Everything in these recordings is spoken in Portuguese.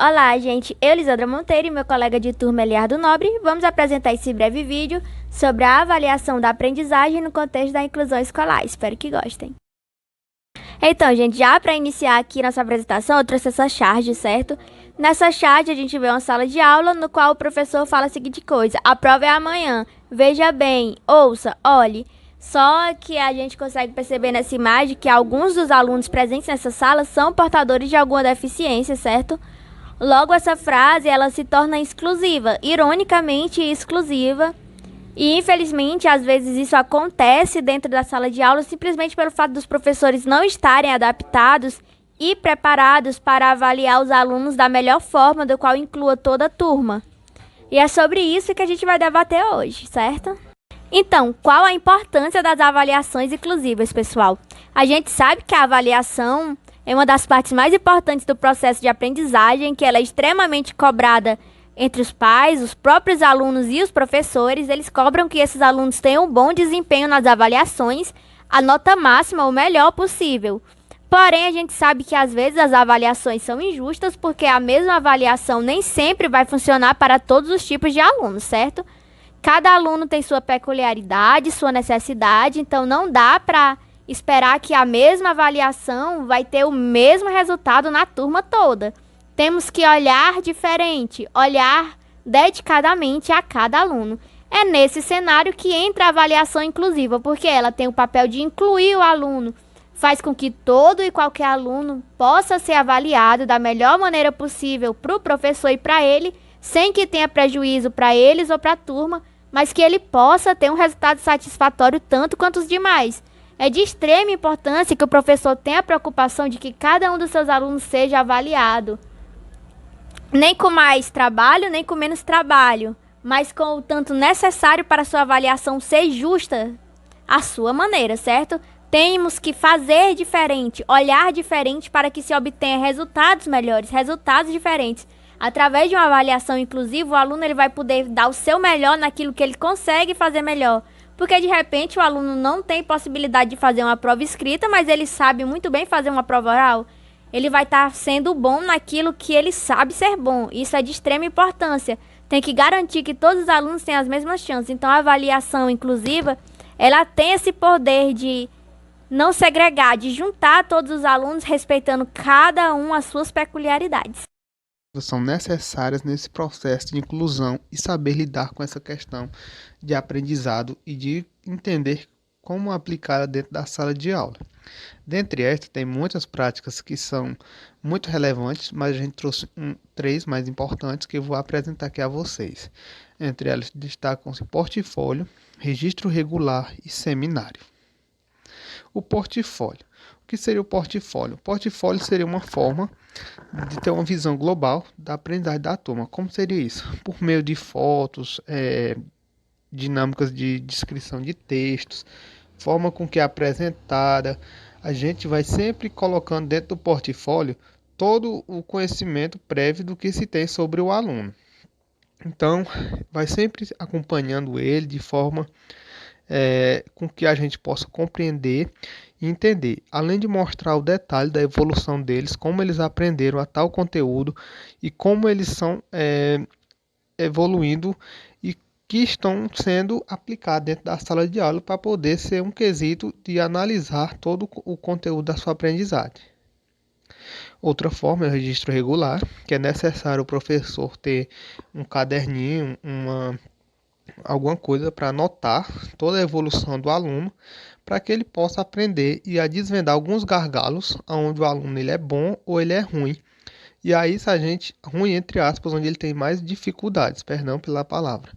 Olá, gente. Eu, Lisandra Monteiro, e meu colega de turma, Eliardo Nobre, vamos apresentar esse breve vídeo sobre a avaliação da aprendizagem no contexto da inclusão escolar. Espero que gostem. Então, gente, já para iniciar aqui nossa apresentação, eu trouxe essa charge, certo? Nessa charge, a gente vê uma sala de aula no qual o professor fala a seguinte coisa: a prova é amanhã. Veja bem, ouça, olhe. Só que a gente consegue perceber nessa imagem que alguns dos alunos presentes nessa sala são portadores de alguma deficiência, certo? Logo, essa frase ela se torna exclusiva, ironicamente exclusiva. E, infelizmente, às vezes isso acontece dentro da sala de aula simplesmente pelo fato dos professores não estarem adaptados e preparados para avaliar os alunos da melhor forma, do qual inclua toda a turma. E é sobre isso que a gente vai debater hoje, certo? Então, qual a importância das avaliações inclusivas, pessoal? A gente sabe que a avaliação é uma das partes mais importantes do processo de aprendizagem, que ela é extremamente cobrada entre os pais, os próprios alunos e os professores. Eles cobram que esses alunos tenham um bom desempenho nas avaliações, a nota máxima, o melhor possível. Porém, a gente sabe que às vezes as avaliações são injustas, porque a mesma avaliação nem sempre vai funcionar para todos os tipos de alunos, certo? Cada aluno tem sua peculiaridade, sua necessidade, então não dá para esperar que a mesma avaliação vai ter o mesmo resultado na turma toda. Temos que olhar diferente, olhar dedicadamente a cada aluno. É nesse cenário que entra a avaliação inclusiva, porque ela tem o papel de incluir o aluno, faz com que todo e qualquer aluno possa ser avaliado da melhor maneira possível para o professor e para ele, sem que tenha prejuízo para eles ou para a turma, mas que ele possa ter um resultado satisfatório tanto quanto os demais. É de extrema importância que o professor tenha a preocupação de que cada um dos seus alunos seja avaliado. Nem com mais trabalho, nem com menos trabalho, mas com o tanto necessário para a sua avaliação ser justa à sua maneira, certo? Temos que fazer diferente, olhar diferente para que se obtenha resultados melhores, resultados diferentes. Através de uma avaliação inclusiva, o aluno ele vai poder dar o seu melhor naquilo que ele consegue fazer melhor. Porque, de repente, o aluno não tem possibilidade de fazer uma prova escrita, mas ele sabe muito bem fazer uma prova oral. Ele vai estar sendo bom naquilo que ele sabe ser bom. Isso é de extrema importância. Tem que garantir que todos os alunos tenham as mesmas chances. Então, a avaliação inclusiva, ela tem esse poder de não segregar, de juntar todos os alunos, respeitando cada um as suas peculiaridades. São necessárias nesse processo de inclusão e saber lidar com essa questão de aprendizado e de entender como aplicá-la dentro da sala de aula. Dentre estas, tem muitas práticas que são muito relevantes, mas a gente trouxe três mais importantes que eu vou apresentar aqui a vocês. Entre elas destacam-se portfólio, registro regular e seminário. O portfólio. O que seria o portfólio? O portfólio seria uma forma de ter uma visão global da aprendizagem da turma. Como seria isso? Por meio de fotos, dinâmicas de descrição de textos, forma com que é apresentada. A gente vai sempre colocando dentro do portfólio todo o conhecimento prévio do que se tem sobre o aluno. Então, vai sempre acompanhando ele de forma com que a gente possa compreender e entender, além de mostrar o detalhe da evolução deles, como eles aprenderam a tal conteúdo e como eles são evoluindo e que estão sendo aplicados dentro da sala de aula para poder ser um quesito de analisar todo o conteúdo da sua aprendizagem. Outra forma é o registro regular, que é necessário o professor ter um caderninho, alguma coisa para anotar toda a evolução do aluno, para que ele possa aprender e a desvendar alguns gargalos onde o aluno ele é bom ou ele é ruim. E aí, se a gente, ruim entre aspas, onde ele tem mais dificuldades, perdão pela palavra.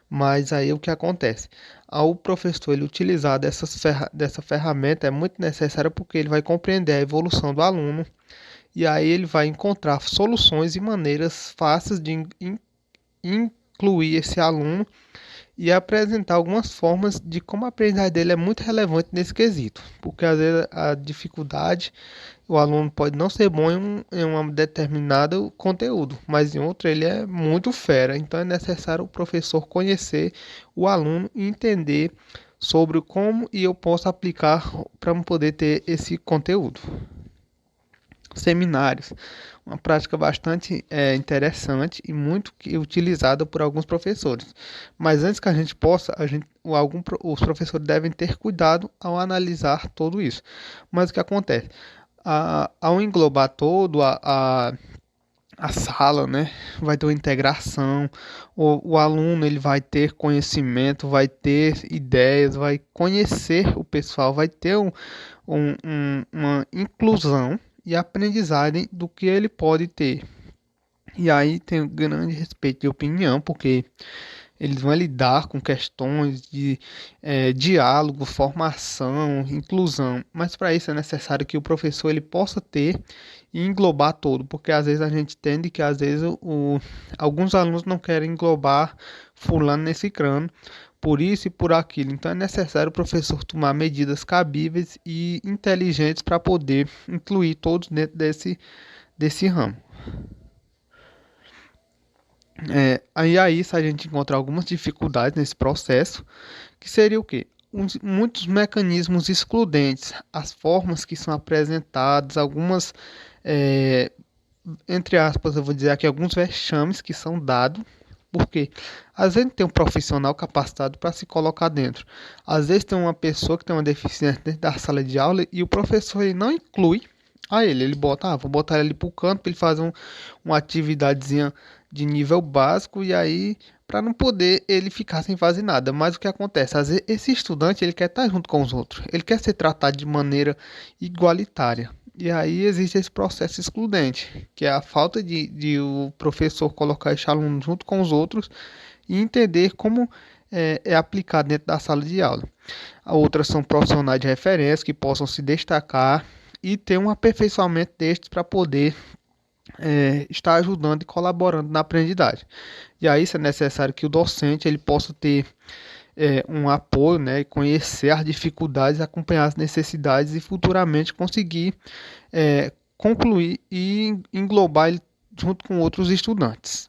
Mas aí o que acontece? Ao professor ele utilizar dessa ferramenta é muito necessário, porque ele vai compreender a evolução do aluno e aí ele vai encontrar soluções e maneiras fáceis de incluir esse aluno e apresentar algumas formas de como a aprendizagem dele é muito relevante nesse quesito, porque às vezes a dificuldade, o aluno pode não ser bom em um determinado conteúdo, mas em outro ele é muito fera, então é necessário o professor conhecer o aluno e entender sobre como eu posso aplicar para poder ter esse conteúdo. Seminários. uma prática bastante interessante e muito utilizada por alguns professores. Mas antes que a gente possa, os professores devem ter cuidado ao analisar tudo isso. Mas o que acontece? Ao englobar todo a sala, né, vai ter uma integração, o aluno ele vai ter conhecimento, vai ter ideias, vai conhecer o pessoal, vai ter uma inclusão e aprendizagem do que ele pode ter. E aí tem um grande respeito de opinião, porque eles vão lidar com questões de diálogo, formação, inclusão, mas para isso é necessário que o professor ele possa ter e englobar todo, porque às vezes a gente entende que às vezes alguns alunos não querem englobar fulano nesse crânio, por isso e por aquilo. Então é necessário o professor tomar medidas cabíveis e inteligentes para poder incluir todos dentro desse ramo. Aí isso a gente encontra algumas dificuldades nesse processo, que seria o quê? Muitos mecanismos excludentes, as formas que são apresentadas, algumas, entre aspas, eu vou dizer aqui, alguns vexames que são dados, porque às vezes tem um profissional capacitado para se colocar dentro, às vezes tem uma pessoa que tem uma deficiência dentro da sala de aula e o professor ele não inclui a ele bota, vou botar ele para o canto para ele fazer uma atividadezinha de nível básico e aí para não poder ele ficar sem fazer nada. Mas o que acontece? Às vezes esse estudante ele quer estar junto com os outros, ele quer ser tratado de maneira igualitária. E aí existe esse processo excludente, que é a falta de o professor colocar esse aluno junto com os outros e entender como é aplicado dentro da sala de aula. A outra são profissionais de referência que possam se destacar e ter um aperfeiçoamento destes para poder estar ajudando e colaborando na aprendizagem. E aí isso é necessário que o docente ele possa ter um apoio, né, e conhecer as dificuldades, acompanhar as necessidades e futuramente conseguir concluir e englobar ele junto com outros estudantes.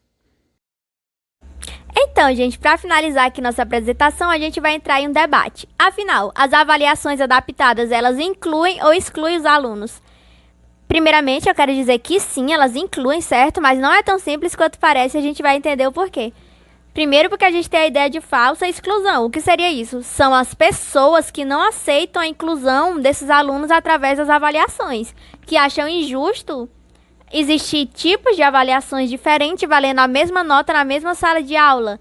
Então, gente, para finalizar aqui nossa apresentação, a gente vai entrar em um debate. Afinal, as avaliações adaptadas, elas incluem ou excluem os alunos? Primeiramente, eu quero dizer que sim, elas incluem, certo? Mas não é tão simples quanto parece, a gente vai entender o porquê. Primeiro, porque a gente tem a ideia de falsa exclusão. O que seria isso? São as pessoas que não aceitam a inclusão desses alunos através das avaliações, que acham injusto existir tipos de avaliações diferentes valendo a mesma nota na mesma sala de aula,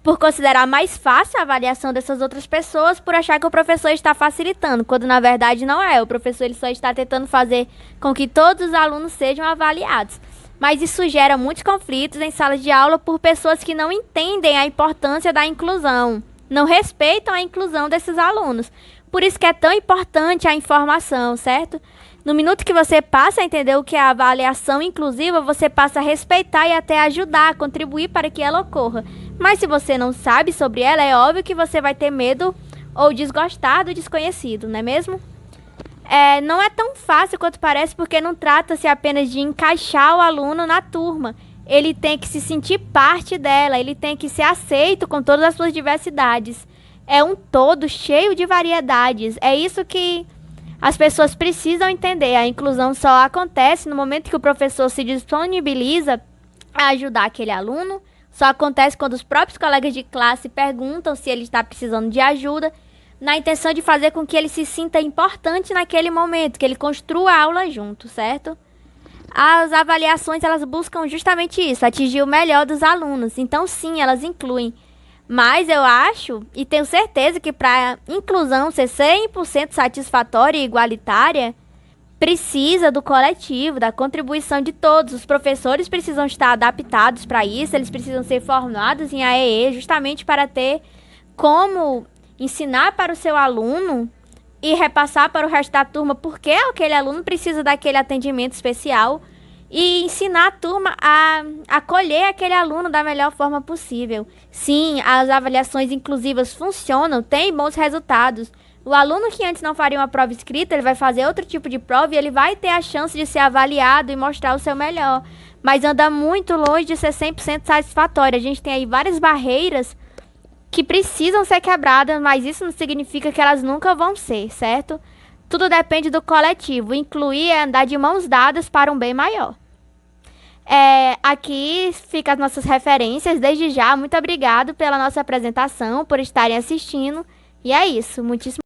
por considerar mais fácil a avaliação dessas outras pessoas, por achar que o professor está facilitando, quando na verdade não é. O professor ele só está tentando fazer com que todos os alunos sejam avaliados. Mas isso gera muitos conflitos em salas de aula por pessoas que não entendem a importância da inclusão, não respeitam a inclusão desses alunos. Por isso que é tão importante a informação, certo? No minuto que você passa a entender o que é a avaliação inclusiva, você passa a respeitar e até ajudar, a contribuir para que ela ocorra. Mas se você não sabe sobre ela, é óbvio que você vai ter medo ou desgostar do desconhecido, não é mesmo? Não é tão fácil quanto parece, porque não trata-se apenas de encaixar o aluno na turma. Ele tem que se sentir parte dela, ele tem que ser aceito com todas as suas diversidades. É um todo cheio de variedades. É isso que as pessoas precisam entender. A inclusão só acontece no momento que o professor se disponibiliza a ajudar aquele aluno. Só acontece quando os próprios colegas de classe perguntam se ele está precisando de ajuda, na intenção de fazer com que ele se sinta importante naquele momento, que ele construa a aula junto, certo? As avaliações, elas buscam justamente isso, atingir o melhor dos alunos. Então, sim, elas incluem. Mas eu acho e tenho certeza que para a inclusão ser 100% satisfatória e igualitária, precisa do coletivo, da contribuição de todos. Os professores precisam estar adaptados para isso, eles precisam ser formados em AEE justamente para ter como ensinar para o seu aluno e repassar para o resto da turma por que aquele aluno precisa daquele atendimento especial e ensinar a turma a acolher aquele aluno da melhor forma possível. Sim, as avaliações inclusivas funcionam, têm bons resultados. O aluno que antes não faria uma prova escrita, ele vai fazer outro tipo de prova e ele vai ter a chance de ser avaliado e mostrar o seu melhor. Mas anda muito longe de ser 100% satisfatório. A gente tem aí várias barreiras que precisam ser quebradas, mas isso não significa que elas nunca vão ser, certo? Tudo depende do coletivo. Incluir é andar de mãos dadas para um bem maior. Aqui fica as nossas referências. Desde já, muito obrigado pela nossa apresentação, por estarem assistindo. E é isso. Muitíssimo